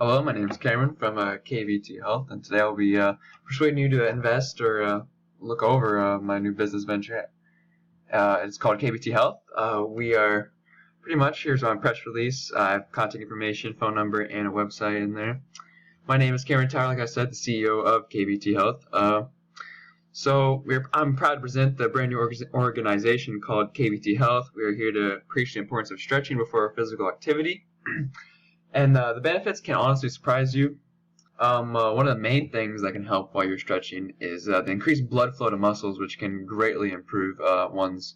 Hello, my name is Cameron from KBT Health, and today I'll be persuading you to invest or look over my new business venture. It's called KBT Health. We are pretty much, here's my press release. I have contact information, phone number, and a website in there. My name is Cameron Tower, like I said, the CEO of KBT Health. I'm proud to present the brand new organization called KBT Health. We are here to preach the importance of stretching before physical activity. And the benefits can honestly surprise you. One of the main things that can help while you're stretching is the increased blood flow to muscles, which can greatly improve one's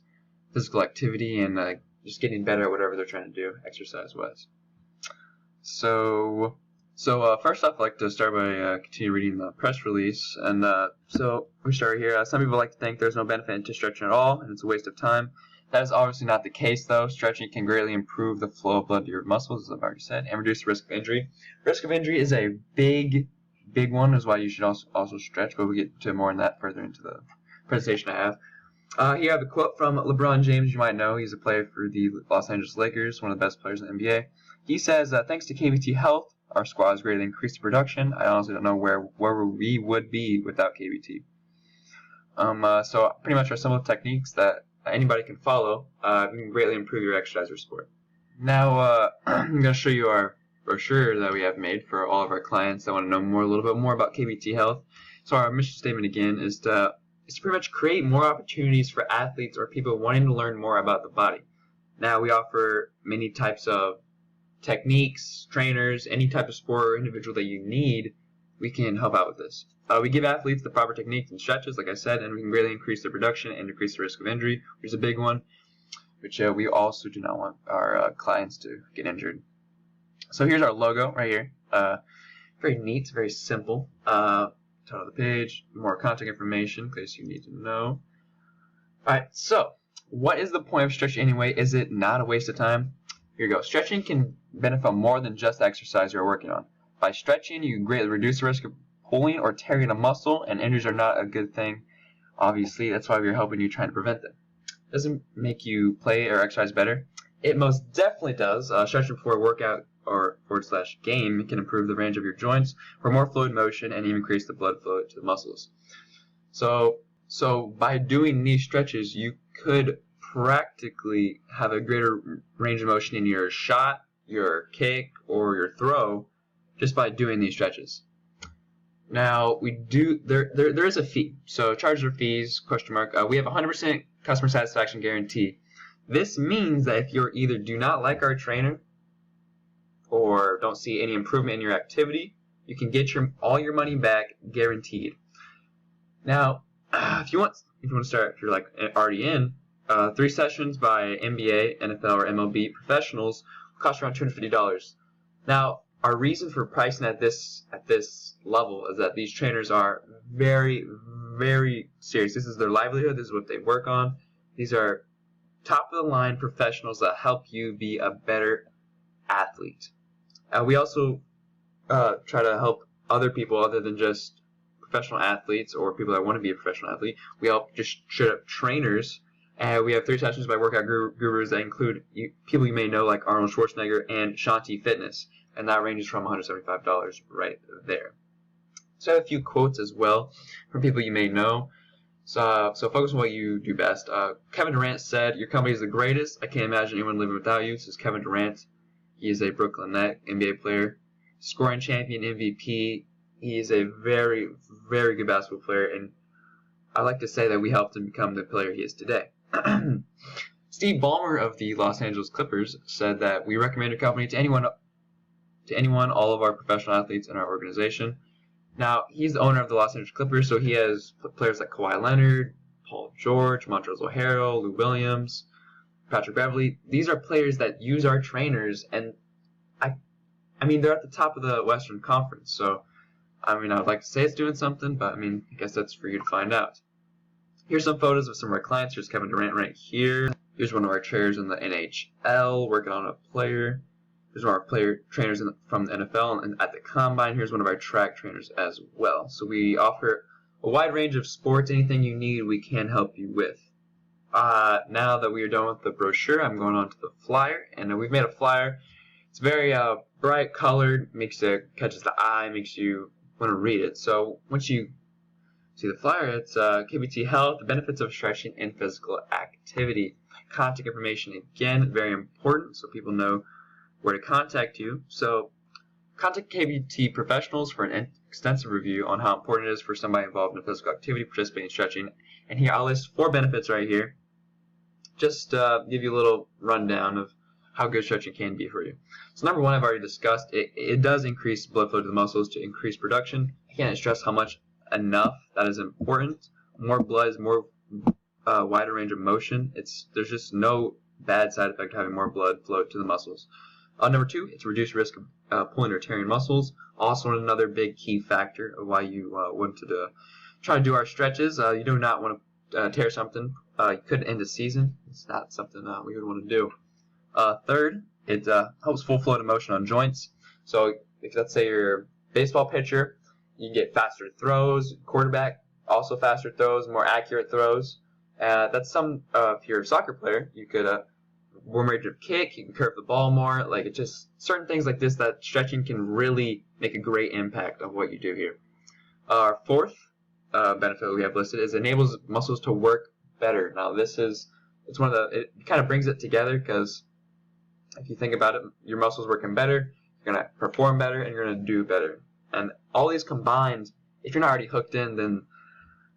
physical activity and just getting better at whatever they're trying to do exercise-wise. So first off, I'd like to start by continue reading the press release. And so we start here. Some people like to think there's no benefit to stretching at all, and it's a waste of time. That is obviously not the case, though. Stretching can greatly improve the flow of blood to your muscles, as I've already said, and reduce the risk of injury. Risk of injury is a big one, is why you should also stretch, but we'll get to more on that further into the presentation I have. Here I have a quote from LeBron James. You might know he's a player for the Los Angeles Lakers, one of the best players in the NBA. He says, thanks to KBT Health, our squad has greatly increased the production. I honestly don't know where we would be without KBT. So pretty much are some of the techniques that anybody can follow. You can greatly improve your exercise or sport. Now, I'm going to show you our brochure that we have made for all of our clients that want to know a little bit more about KBT Health. So our mission statement again is to pretty much create more opportunities for athletes or people wanting to learn more about the body. Now, we offer many types of techniques, trainers, any type of sport or individual that you need. We can help out with this. We give athletes the proper techniques and stretches, like I said, and we can greatly increase their production and decrease the risk of injury, which is a big one, which we also do not want our clients to get injured. So here's our logo right here. Very neat, very simple. Title of the page, more contact information in case you need to know. Alright, so what is the point of stretching anyway? Is it not a waste of time? Here you go. Stretching can benefit more than just the exercise you're working on. By stretching, you can greatly reduce the risk of pulling or tearing a muscle, and injuries are not a good thing. Obviously, that's why we're helping you trying to prevent them. Does it make you play or exercise better? It most definitely does. Stretching before a workout or / game can improve the range of your joints for more fluid motion and even increase the blood flow to the muscles. So by doing these stretches, you could practically have a greater range of motion in your shot, your kick, or your throw just by doing these stretches. Now, there is a fee. So charges or fees, ? We have 100% customer satisfaction guarantee. This means that if you either do not like our trainer or don't see any improvement in your activity, you can get all your money back guaranteed. Now, if you want to start, if you're like already in, 3 sessions by NBA, NFL, or MLB professionals will cost around $250. Now, our reason for pricing at this level is that these trainers are very, very serious. This is their livelihood. This is what they work on. These are top-of-the-line professionals that help you be a better athlete. We also try to help other people other than just professional athletes or people that want to be a professional athlete. We help just straight-up trainers. And we have 3 sessions by workout gurus that include people you may know like Arnold Schwarzenegger and Shanti Fitness. And that ranges from $175 right there. So I have a few quotes as well from people you may know. So focus on what you do best. Kevin Durant said, "Your company is the greatest. I can't imagine anyone living without you." This is Kevin Durant. He is a Brooklyn Net NBA player, scoring champion, MVP. He is a very, very good basketball player, and I like to say that we helped him become the player he is today. Steve Ballmer of the Los Angeles Clippers said that we recommend your company to anyone, all of our professional athletes in our organization. Now, he's the owner of the Los Angeles Clippers, so he has players like Kawhi Leonard, Paul George, Montrezl Harrell, Lou Williams, Patrick Beverley. These are players that use our trainers, and I mean, they're at the top of the Western Conference, so I mean, I would like to say it's doing something, but I mean, I guess that's for you to find out. Here's some photos of some of our clients. Here's Kevin Durant right here. Here's one of our trainers in the NHL working on a player. Here's one of our trainers from the NFL and at the Combine. Here's one of our track trainers as well. So we offer a wide range of sports. Anything you need, we can help you with. Now that we are done with the brochure, I'm going on to the flyer. And we've made a flyer. It's very bright, colored, catches the eye, makes you want to read it. So once you see the flyer, it's KBT Health, the benefits of stretching and physical activity. Contact information, again, very important, so people know where to contact you. So contact KBT professionals for an extensive review on how important it is for somebody involved in physical activity, participating in stretching. And here I'll list 4 benefits right here. Just give you a little rundown of how good stretching can be for you. So number 1, I've already discussed. It does increase blood flow to the muscles to increase production. I can't stress how much enough that is important. More blood is more wider range of motion. There's just no bad side effect of having more blood flow to the muscles. Number 2, it's reduced risk of pulling or tearing muscles. Also another big key factor of why you want to try to do our stretches. You do not want to tear something. You could end the season. It's not something we would want to do. Third, it helps full flow to motion on joints. So if let's say you're a baseball pitcher, you get faster throws. Quarterback, also faster throws, more accurate throws. That's if you're a soccer player, you could warm range of kick, you can curve the ball more. Like it's just certain things like this that stretching can really make a great impact on what you do here. Our fourth benefit we have listed is it enables muscles to work better. Now it kind of brings it together, because if you think about it, your muscles working better, you're going to perform better, and you're going to do better. And all these combined, if you're not already hooked in, then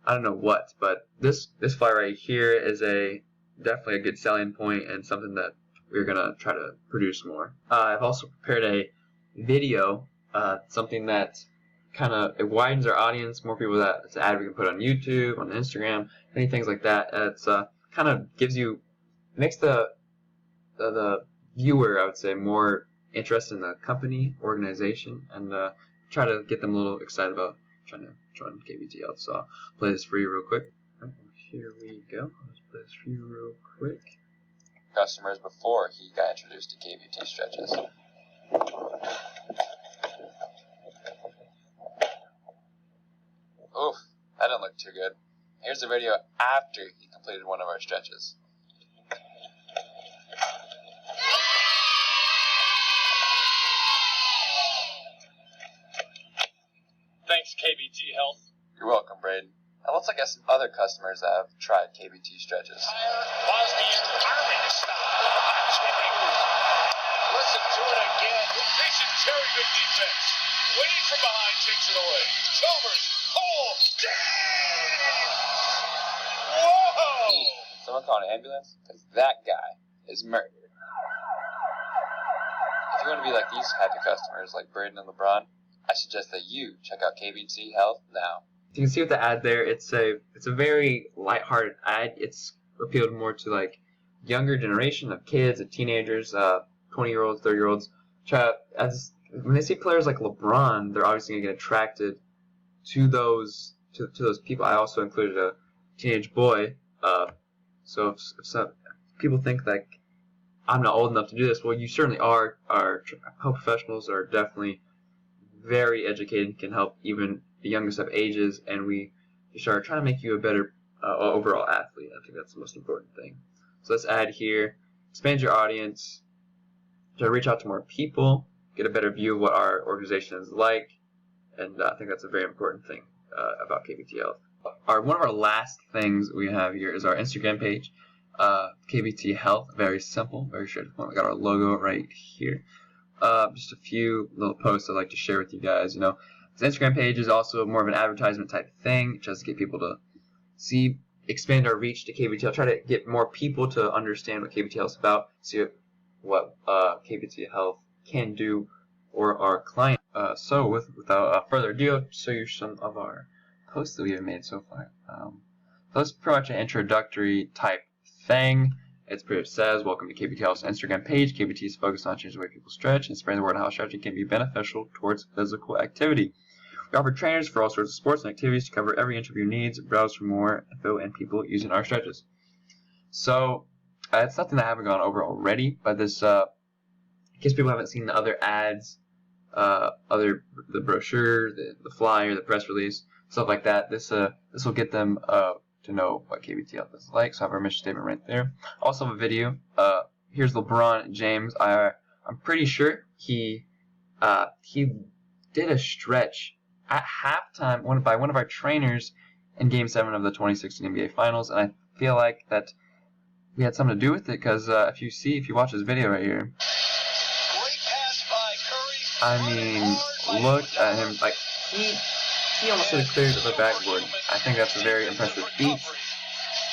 I don't know what, but this flyer right here is definitely a good selling point and something that we're going to try to produce more. I've also prepared a video, something that it widens our audience, more people it's an ad we can put on YouTube, on Instagram, any things like that. It's kind of makes the viewer, I would say, more interested in the company, organization, and try to get them a little excited about trying to join KBT Health. So I'll play this for you real quick. Here we go. Let's play this for you real quick. Customers before he got introduced to KBT stretches. Oof, that didn't look too good. Here's the video after he completed one of our stretches. Thanks, KBT Health. You're welcome, Braden. It looks like I have some other customers that have tried KBT stretches. Bosnian Army style. Listen to it again. Mason very good defense. Wade from behind takes it away. Chalmers. Oh, damn! Whoa! Someone call an ambulance? Because that guy is murdered. If you want to be like these happy customers like Braden and LeBron, I suggest that you check out KBT Health now. You can see with the ad there, it's a very lighthearted ad. It's appealed more to like younger generation of kids, of teenagers, 20-year-olds, 30-year-olds. When they see players like LeBron, they're obviously going to get attracted to those people. I also included a teenage boy. So if some people think like I'm not old enough to do this, well, you certainly are. Our health professionals are definitely very educated, can help even the youngest of ages, and we are trying to make you a better overall athlete. I think that's the most important thing. So let's add here, expand your audience, try to reach out to more people, get a better view of what our organization is like, and I think that's a very important thing about KBT Health. One of our last things we have here is our Instagram page, KBT Health. Very simple, very straightforward. We got our logo right here. Just a few little posts I'd like to share with you guys. This Instagram page is also more of an advertisement type thing, just to get people to expand our reach to KBT. I'll try to get more people to understand what KBT Health is about, see what KBT Health can do for our client. So without further ado, I'll show you some of our posts that we have made so far. That's pretty much an introductory type thing. It's pretty much says, welcome to KBT Health's Instagram page. KBT is focused on changing the way people stretch and spreading the word on how stretching can be beneficial towards physical activity. We offer trainers for all sorts of sports and activities to cover every inch of your needs. Browse for more info and people using our stretches. So it's something that I haven't gone over already, but this, in case people haven't seen the other ads, the brochure, the flyer, the press release, stuff like that, this will get them to know what KBT Health is like. So I have our mission statement right there. Also have a video. Here's LeBron James. I'm pretty sure he he did a stretch at halftime by one of our trainers in Game 7 of the 2016 NBA Finals, and I feel like that we had something to do with it because if you watch this video right here, I mean, look at him. Like, he almost hit a clear to the backboard. I think that's a very impressive feat,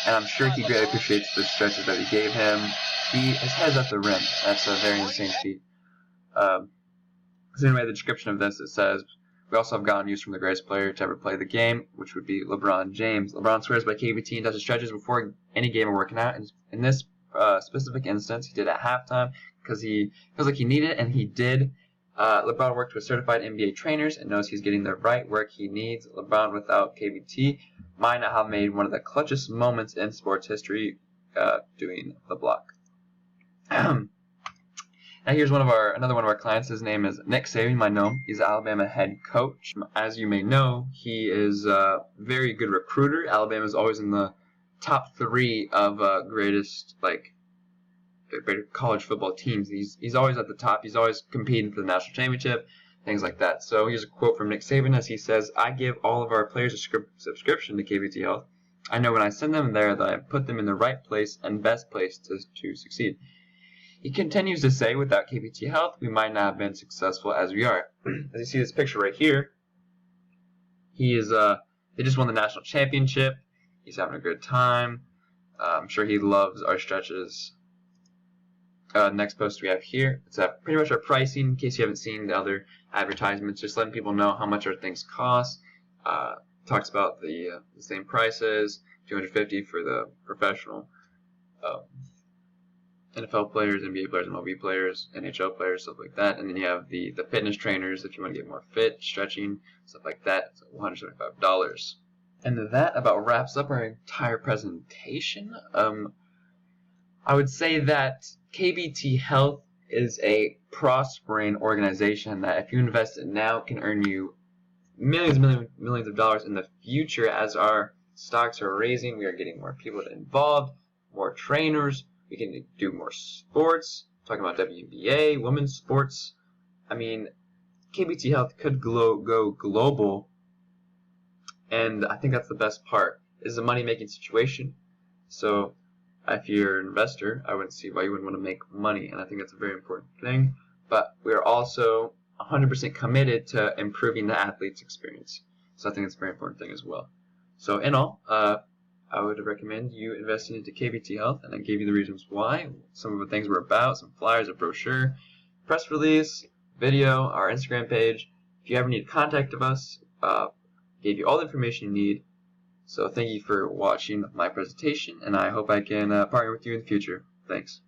and I'm sure he greatly appreciates the stretches that we gave him. His head's at the rim. That's a very insane feat. So anyway, the description of this, it says, we also have gotten news from the greatest player to ever play the game, which would be LeBron James. LeBron swears by KBT and does his stretches before any game are working out. And in this specific instance, he did it at halftime because he feels like he needed it, and he did. LeBron worked with certified NBA trainers and knows he's getting the right work he needs. LeBron without KBT might not have made one of the clutchest moments in sports history doing the block. Now here's another one of our clients. His name is Nick Saban. You might know him. He's Alabama head coach. As you may know, he is a very good recruiter. Alabama is always in the top 3 of greatest college football teams. He's always at the top. He's always competing for the national championship, things like that. So here's a quote from Nick Saban as he says, "I give all of our players a subscription to KBT Health. I know when I send them there that I put them in the right place and best place to succeed." He continues to say, without KBT Health, we might not have been successful as we are. As you see this picture right here, they just won the national championship. He's having a good time. I'm sure he loves our stretches. Next post we have here, it's pretty much our pricing, in case you haven't seen the other advertisements, just letting people know how much our things cost. Talks about the same prices, $250 for the professional NFL players, NBA players, MLB players, NHL players, stuff like that. And then you have the fitness trainers if you want to get more fit, stretching, stuff like that. It's $175. And that about wraps up our entire presentation. I would say that KBT Health is a prospering organization that if you invest in now can earn you millions of dollars in the future. As our stocks are raising, we are getting more people involved, more trainers. We can do more sports, talking about WNBA, women's sports. I mean, KBT Health could go global, and I think that's the best part. It's a money-making situation. So if you're an investor, I wouldn't see why you wouldn't want to make money, and I think that's a very important thing. But we are also 100% committed to improving the athlete's experience. So I think it's a very important thing as well. So in all, I would recommend you investing into KBT Health, and I gave you the reasons why, some of the things we're about, some flyers, a brochure, press release, video, our Instagram page. If you ever need contact of us, gave you all the information you need. So thank you for watching my presentation, and I hope I can partner with you in the future. Thanks.